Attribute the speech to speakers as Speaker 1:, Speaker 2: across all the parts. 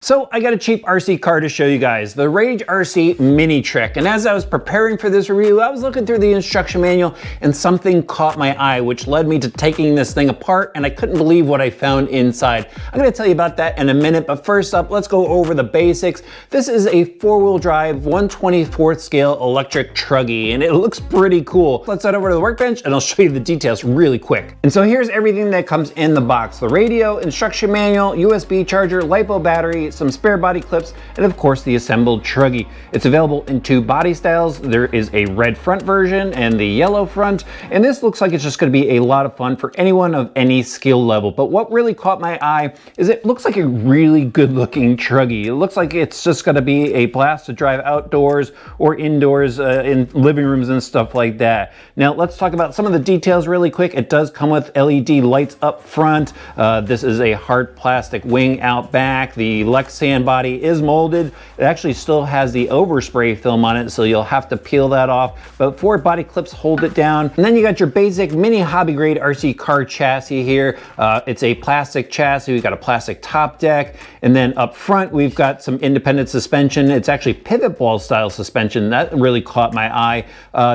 Speaker 1: So I got a cheap RC car to show you guys, the Rage RC Mini Trick. And as I was preparing for this review, I was looking through the instruction manual and something caught my eye, which led me to taking this thing apart, and I couldn't believe what I found inside. I'm gonna tell you about that in a minute, but first up, let's go over the basics. This is a 4-wheel drive, 1/24th scale electric Truggy, and it looks pretty cool. Let's head over to the workbench and I'll show you the details really quick. And so here's everything that comes in the box: the radio, instruction manual, USB charger, LiPo battery, some spare body clips, and of course the assembled Truggy. It's available in 2 body styles. There is a red front version and the yellow front, and this looks like it's just going to be a lot of fun for anyone of any skill level. But what really caught my eye is it looks like a really good looking Truggy. It looks like it's just going to be a blast to drive outdoors or indoors in living rooms and stuff like that. Now let's talk about some of the details really quick. It does come with LED lights up front. This is a hard plastic wing out back. The Lexan body is molded. It actually still has the overspray film on it, so you'll have to peel that off, but 4 body clips hold it down. And then you got your basic mini hobby grade RC car chassis here. It's a plastic chassis. We've got a plastic top deck, and then up front we've got some independent suspension. It's actually pivot ball style suspension. That really caught my eye.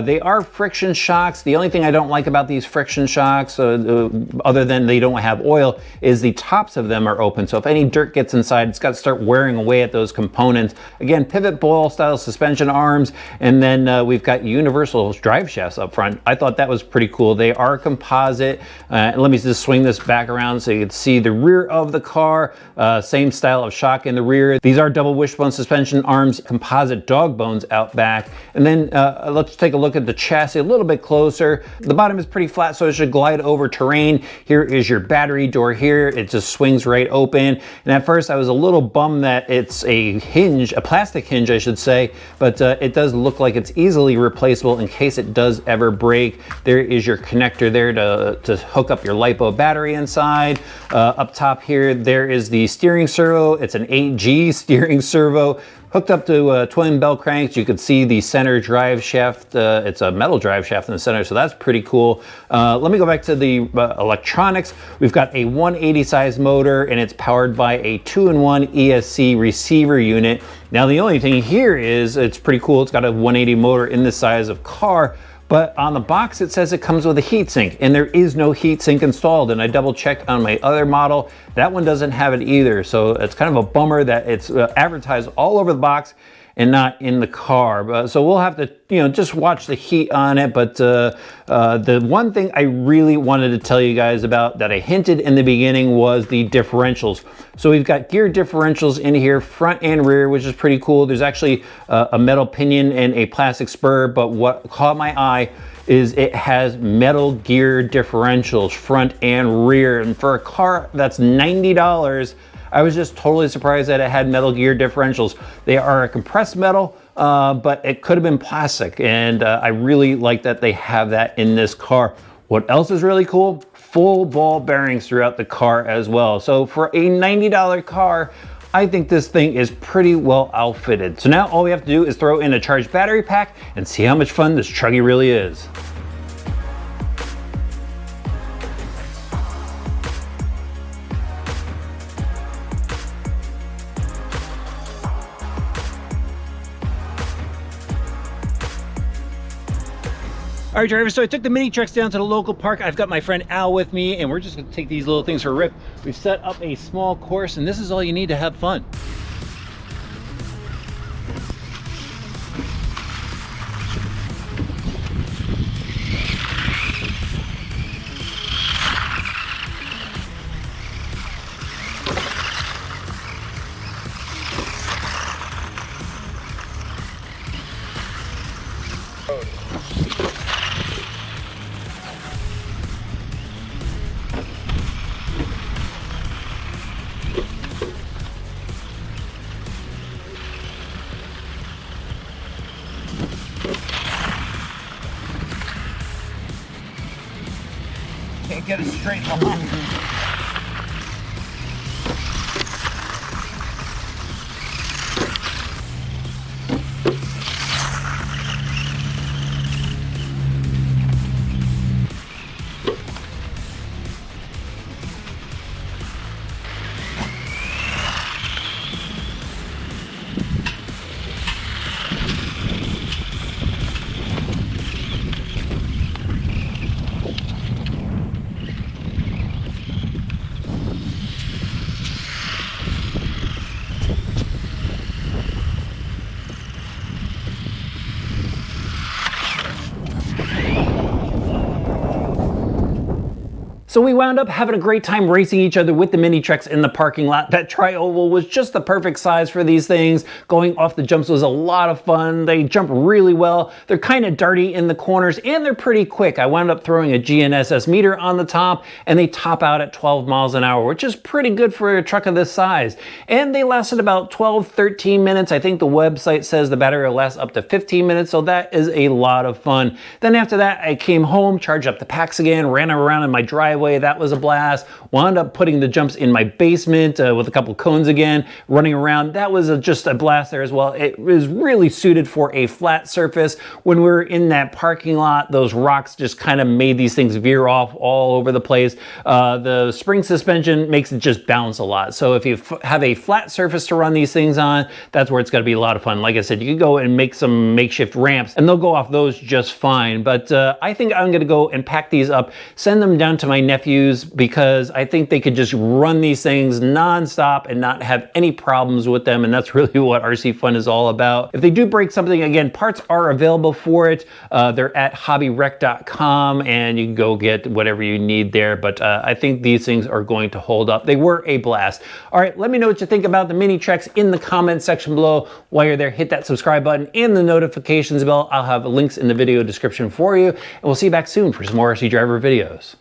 Speaker 1: They are friction shocks. The only thing I don't like about these friction shocks, other than they don't have oil, is the tops of them are open, so if any dirt gets inside, it's got to start wearing away at those components. Again, pivot ball style suspension arms, and then we've got universal drive shafts up front. I thought that was pretty cool. They are composite. Let me just swing this back around so you can see the rear of the car. Same style of shock in the rear. These are double wishbone suspension arms, composite dog bones out back. And then let's take a look at the chassis a little bit closer. The bottom is pretty flat, so it should glide over terrain. Here is your battery door here. It just swings right open. And at first I was a little bummed that it's a hinge, a plastic hinge I should say, but it does look like it's easily replaceable in case it does ever break. There is your connector there to hook up your LiPo battery inside. Up top here, there is the steering servo. It's an 8G steering servo, hooked up to twin bell cranks. You can see the center drive shaft. It's a metal drive shaft in the center, so that's pretty cool. Let me go back to the electronics. We've got a 180 size motor, and it's powered by a 2-in-1 ESC receiver unit. Now the only thing here is, it's pretty cool. It's got a 180 motor in this size of car, but on the box it says it comes with a heatsink, and there is no heatsink installed. And I double checked on my other model, that one doesn't have it either. So it's kind of a bummer that it's advertised all over the box and not in the car. So we'll have to, just watch the heat on it. But the one thing I really wanted to tell you guys about that I hinted in the beginning was the differentials. So we've got gear differentials in here, front and rear, which is pretty cool. There's actually a metal pinion and a plastic spur, but what caught my eye is it has metal gear differentials, front and rear. And for a car that's $90, I was just totally surprised that it had metal gear differentials. They are a compressed metal, but it could have been plastic, and I really like that they have that in this car. What else is really cool? Full ball bearings throughout the car as well. So for a $90 car, I think this thing is pretty well outfitted. So now all we have to do is throw in a charged battery pack and see how much fun this Truggy really is. All right, drivers, so I took the mini trucks down to the local park. I've got my friend Al with me, and we're just gonna take these little things for a rip. We've set up a small course, and this is all you need to have fun. Can't get it straight behind me. So we wound up having a great time racing each other with the mini trucks in the parking lot. That tri-oval was just the perfect size for these things. Going off the jumps was a lot of fun. They jump really well. They're kind of darty in the corners and they're pretty quick. I wound up throwing a GNSS meter on the top and they top out at 12 miles an hour, which is pretty good for a truck of this size. And they lasted about 12, 13 minutes. I think the website says the battery will last up to 15 minutes, so that is a lot of fun. Then after that, I came home, charged up the packs again, ran around in my driveway. That was a blast. Wound up putting the jumps in my basement with a couple cones again, running around. That was just a blast there as well. It was really suited for a flat surface. When we were in that parking lot, those rocks just kind of made these things veer off all over the place. The spring suspension makes it just bounce a lot. So if you have a flat surface to run these things on, that's where it's going to be a lot of fun. Like I said, you can go and make some makeshift ramps and they'll go off those just fine. But I think I'm going to go and pack these up, send them down to my nephews, because I think they could just run these things nonstop and not have any problems with them. And that's really what RC Fun is all about. If they do break something, again, parts are available for it. They're at hobbywreck.com and you can go get whatever you need there. But I think these things are going to hold up. They were a blast. All right, let me know what you think about the mini treks in the comments section below. While you're there, hit that subscribe button and the notifications bell. I'll have links in the video description for you. And we'll see you back soon for some more RC Driver videos.